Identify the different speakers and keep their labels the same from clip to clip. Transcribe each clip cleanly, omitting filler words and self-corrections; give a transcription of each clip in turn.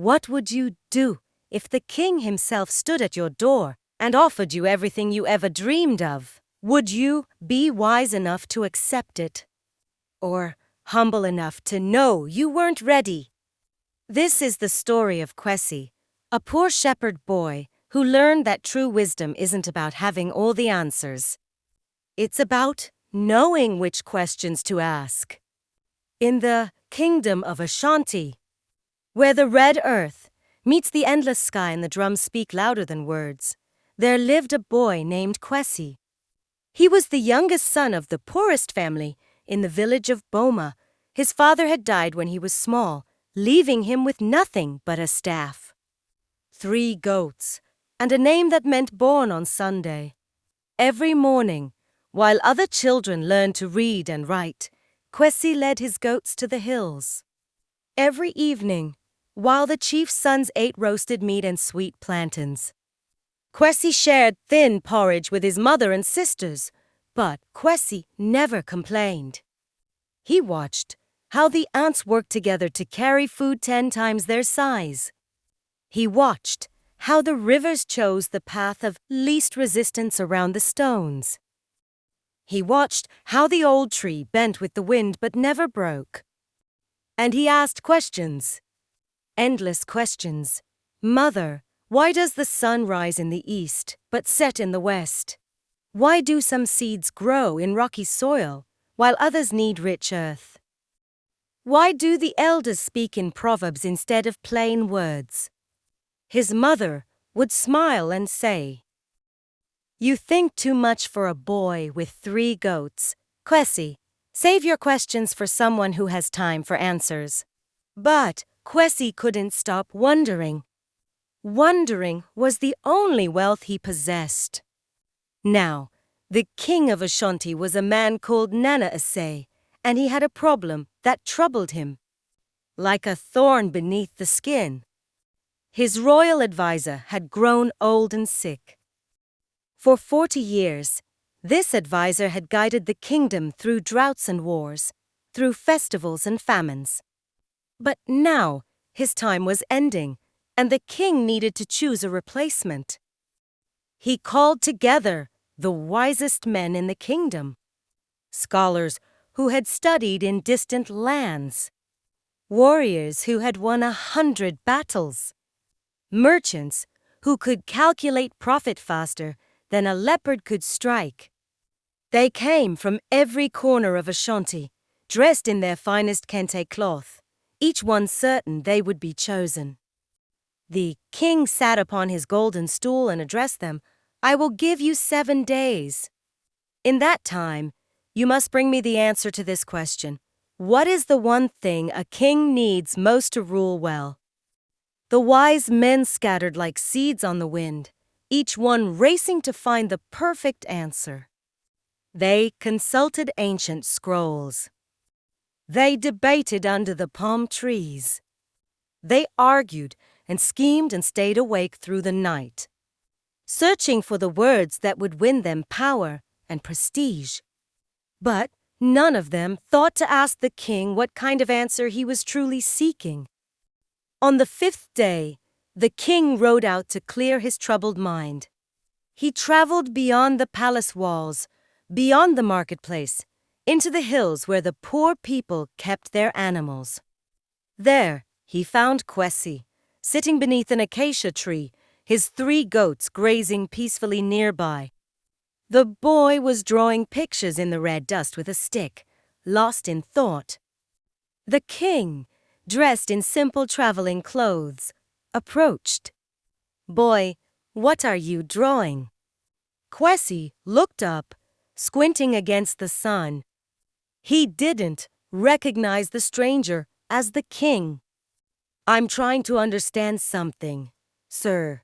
Speaker 1: What would you do if the king himself stood at your door and offered you everything you ever dreamed of? Would you be wise enough to accept it? Or humble enough to know you weren't ready? This is the story of Kwesi, a poor shepherd boy who learned that true wisdom isn't about having all the answers. It's about knowing which questions to ask. In the kingdom of Ashanti, where the red earth meets the endless sky and the drums speak louder than words, there lived a boy named Kwesi. He was the youngest son of the poorest family in the village of Boma. His father had died when he was small, leaving him with nothing but a staff, 3 goats, and a name that meant born on Sunday. Every morning, while other children learned to read and write, Kwesi led his goats to the hills. Every evening, while the chief's sons ate roasted meat and sweet plantains, Kwesi shared thin porridge with his mother and sisters, but Kwesi never complained. He watched how the ants worked together to carry food 10 times their size. He watched how the rivers chose the path of least resistance around the stones. He watched how the old tree bent with the wind but never broke. And he asked questions, endless questions. Mother, why does the sun rise in the east but set in the west? Why do some seeds grow in rocky soil while others need rich earth? Why do the elders speak in proverbs instead of plain words? His mother would smile and say, "You think too much for a boy with 3 goats. Kwesi, save your questions for someone who has time for answers." But Kwesi couldn't stop wondering. Wondering was the only wealth he possessed. Now, the king of Ashanti was a man called Nana Ase, and he had a problem that troubled him, like a thorn beneath the skin. His royal advisor had grown old and sick. For 40 years, this advisor had guided the kingdom through droughts and wars, through festivals and famines. But now, his time was ending, and the king needed to choose a replacement. He called together the wisest men in the kingdom, scholars who had studied in distant lands, warriors who had won 100 battles, merchants who could calculate profit faster than a leopard could strike. They came from every corner of Ashanti, dressed in their finest kente cloth, each one certain they would be chosen. The king sat upon his golden stool and addressed them. "I will give you 7 days. In that time, you must bring me the answer to this question. What is the one thing a king needs most to rule well?" The wise men scattered like seeds on the wind, each one racing to find the perfect answer. They consulted ancient scrolls. They debated under the palm trees. They argued and schemed and stayed awake through the night, searching for the words that would win them power and prestige. But none of them thought to ask the king what kind of answer he was truly seeking. On the 5th day, the king rode out to clear his troubled mind. He traveled beyond the palace walls, beyond the marketplace, into the hills where the poor people kept their animals. There, he found Kwesi, sitting beneath an acacia tree, his 3 goats grazing peacefully nearby. The boy was drawing pictures in the red dust with a stick, lost in thought. The king, dressed in simple traveling clothes, approached. "Boy, what are you drawing?" Kwesi looked up, squinting against the sun. He didn't recognize the stranger as the king. "I'm trying to understand something, sir.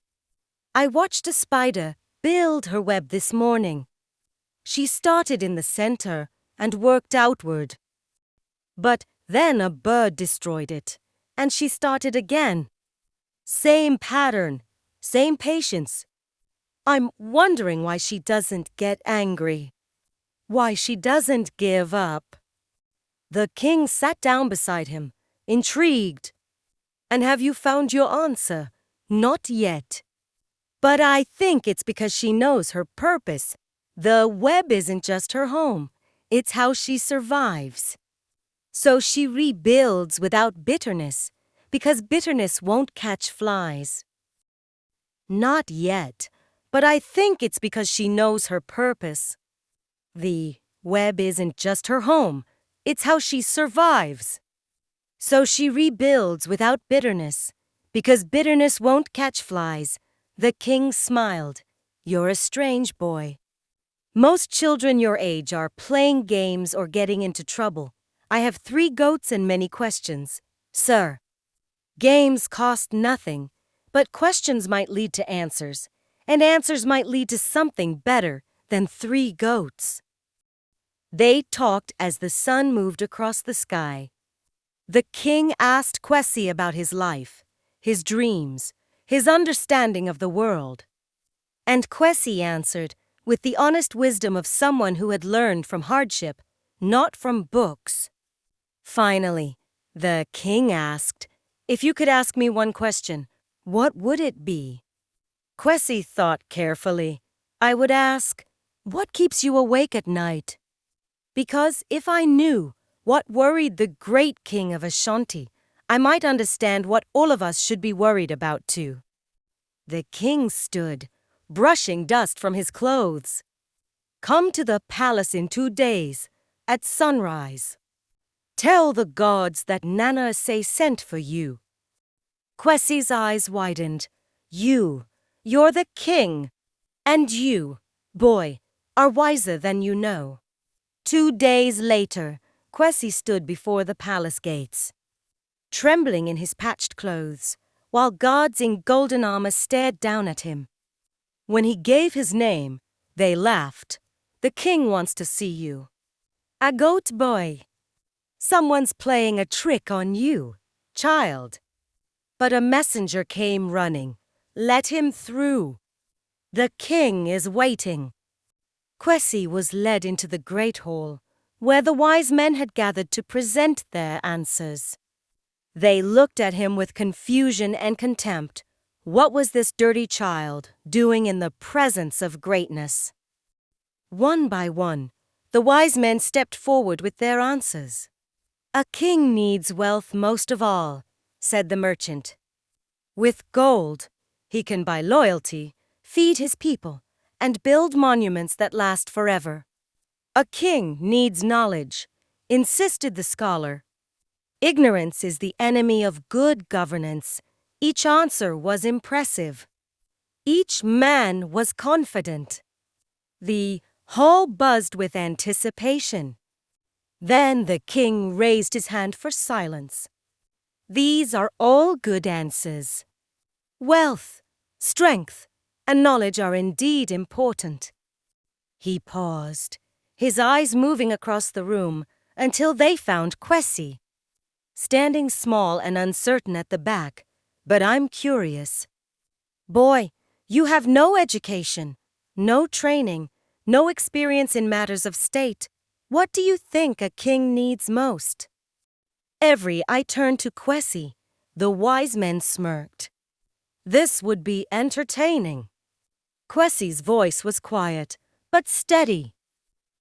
Speaker 1: I watched a spider build her web this morning. She started in the center and worked outward. But then a bird destroyed it, and she started again. Same pattern, same patience. I'm wondering why she doesn't get angry, why she doesn't give up." The king sat down beside him, intrigued. And have you found your answer? Not yet. But I think it's because she knows her purpose. The web isn't just her home, it's how she survives. So she rebuilds without bitterness, because bitterness won't catch flies. Not yet, but I think it's because she knows her purpose. The web isn't just her home, it's how she survives. So she rebuilds without bitterness, because bitterness won't catch flies. The king smiled. You're a strange boy. Most children your age are playing games or getting into trouble. I have 3 goats and many questions. Sir, games cost nothing, but questions might lead to answers, and answers might lead to something better than 3 goats. They talked as the sun moved across the sky. The king asked Kwesi about his life, his dreams, his understanding of the world. And Kwesi answered with the honest wisdom of someone who had learned from hardship, not from books. Finally, the king asked, if you could ask me one question, what would it be? Kwesi thought carefully. I would ask, what keeps you awake at night? Because if I knew what worried the great king of Ashanti, I might understand what all of us should be worried about too. The king stood, brushing dust from his clothes. Come to the palace in 2 days, at sunrise. Tell the gods that Nana Say sent for you. Kwesi's eyes widened. You're the king. And you, boy, are wiser than you know. 2 days later, Kwesi stood before the palace gates, trembling in his patched clothes, while guards in golden armor stared down at him. When he gave his name, they laughed. The king wants to see you. A goat boy. Someone's playing a trick on you, child. But a messenger came running. Let him through. The king is waiting. Kwesi was led into the great hall, where the wise men had gathered to present their answers. They looked at him with confusion and contempt. What was this dirty child doing in the presence of greatness? One by one, the wise men stepped forward with their answers. A king needs wealth most of all, said the merchant. With gold, he can buy loyalty, feed his people, and build monuments that last forever. A king needs knowledge, insisted the scholar. Ignorance is the enemy of good governance. Each answer was impressive. Each man was confident. The hall buzzed with anticipation. Then the king raised his hand for silence. These are all good answers. Wealth, strength, and knowledge are indeed important. He paused, his eyes moving across the room until they found Kwesi, standing small and uncertain at the back. But I'm curious. Boy, you have no education, no training, no experience in matters of state. What do you think a king needs most? Every eye turned to Kwesi. The wise men smirked. This would be entertaining. Kwesi's voice was quiet, but steady.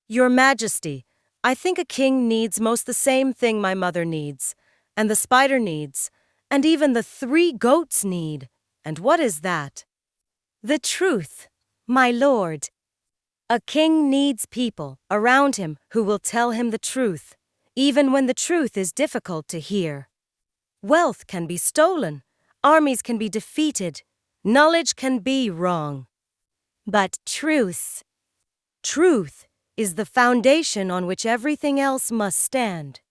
Speaker 1: Your Majesty, I think a king needs most the same thing my mother needs, and the spider needs, and even the 3 goats need. And what is that? The truth, my lord. A king needs people around him who will tell him the truth, even when the truth is difficult to hear. Wealth can be stolen, armies can be defeated, knowledge can be wrong. But truth is the foundation on which everything else must stand.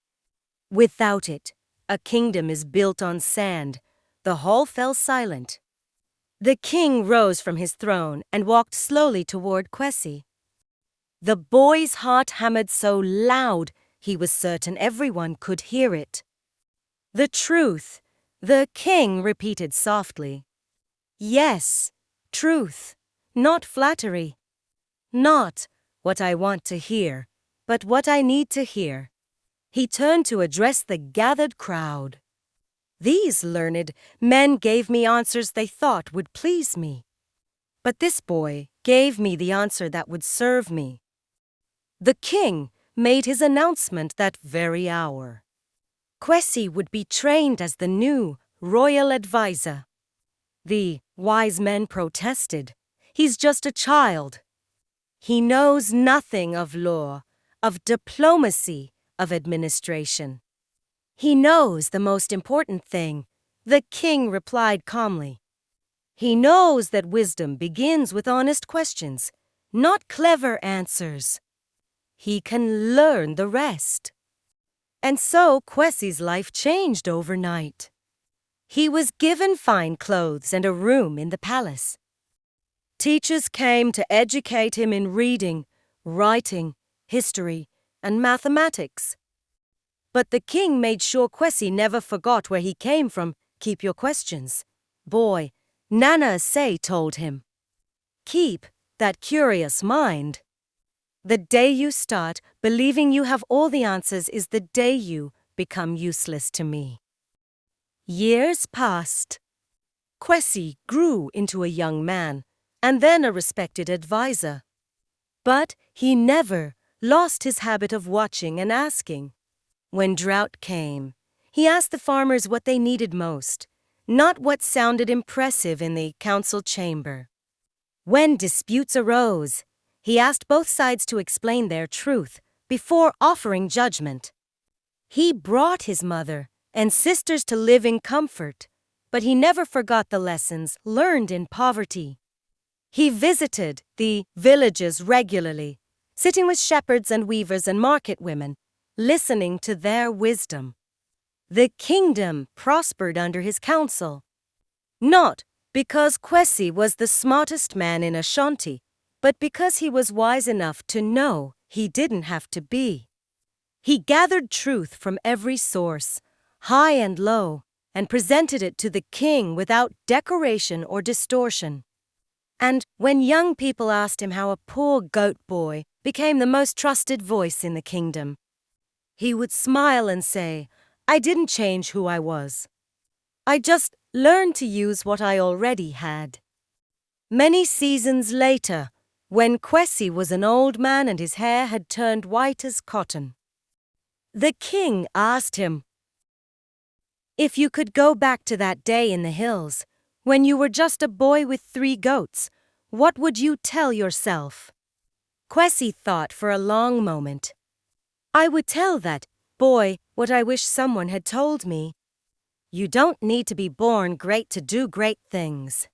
Speaker 1: Without it, a kingdom is built on sand. The hall fell silent. The king rose from his throne and walked slowly toward Kwesi. The boy's heart hammered so loud he was certain everyone could hear it. The truth, the king repeated softly. Yes, truth, not flattery. Not what I want to hear, but what I need to hear. He turned to address the gathered crowd. These learned men gave me answers they thought would please me. But this boy gave me the answer that would serve me. The king made his announcement that very hour. Kwesi would be trained as the new royal advisor. The wise men protested. He's just a child. He knows nothing of law, of diplomacy, of administration. He knows the most important thing, the king replied calmly. He knows that wisdom begins with honest questions, not clever answers. He can learn the rest. And so Kwesi's life changed overnight. He was given fine clothes and a room in the palace. Teachers came to educate him in reading, writing, history, and mathematics. But the king made sure Kwesi never forgot where he came from. Keep your questions. Boy, Nana Say told him. Keep that curious mind. The day you start believing you have all the answers is the day you become useless to me. Years passed. Kwesi grew into a young man and then a respected advisor. But he never lost his habit of watching and asking. When drought came, he asked the farmers what they needed most, not what sounded impressive in the council chamber. When disputes arose, he asked both sides to explain their truth before offering judgment. He brought his mother and sisters to live in comfort, but he never forgot the lessons learned in poverty. He visited the villages regularly, sitting with shepherds and weavers and market women, listening to their wisdom. The kingdom prospered under his counsel. Not because Kwesi was the smartest man in Ashanti, but because he was wise enough to know he didn't have to be. He gathered truth from every source, high and low, and presented it to the king without decoration or distortion. And when young people asked him how a poor goat boy became the most trusted voice in the kingdom, he would smile and say, I didn't change who I was. I just learned to use what I already had. Many seasons later, when Kwesi was an old man and his hair had turned white as cotton, the king asked him, if you could go back to that day in the hills, when you were just a boy with 3 goats, what would you tell yourself? Kwesi thought for a long moment. I would tell that boy what I wish someone had told me. You don't need to be born great to do great things.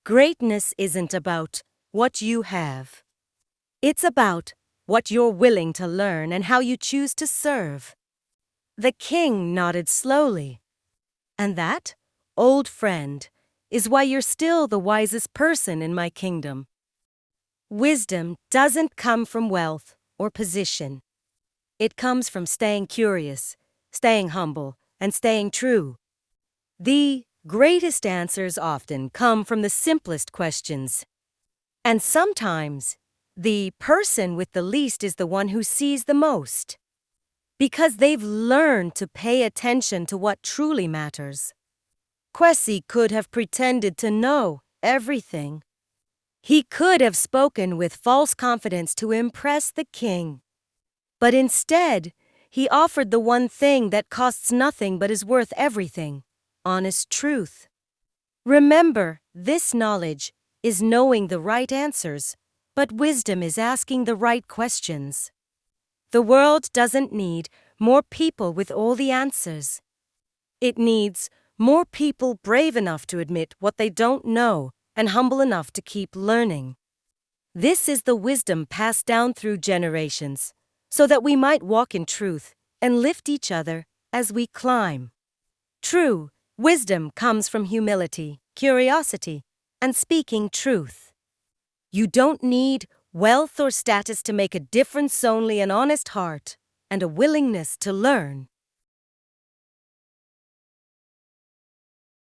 Speaker 1: Greatness isn't about what you have. It's about what you're willing to learn and how you choose to serve. The king nodded slowly. And that, old friend, is why you're still the wisest person in my kingdom. Wisdom doesn't come from wealth or position. It comes from staying curious, staying humble, and staying true. The greatest answers often come from the simplest questions. And sometimes, the person with the least is the one who sees the most. Because they've learned to pay attention to what truly matters. Kwesi could have pretended to know everything. He could have spoken with false confidence to impress the king. But instead, he offered the one thing that costs nothing but is worth everything, honest truth. Remember, this knowledge is knowing the right answers, but wisdom is asking the right questions. The world doesn't need more people with all the answers. It needs more people brave enough to admit what they don't know and humble enough to keep learning. This is the wisdom passed down through generations, so that we might walk in truth and lift each other as we climb. True wisdom comes from humility, curiosity, and speaking truth. You don't need wealth or status to make a difference, only an honest heart and a willingness to learn.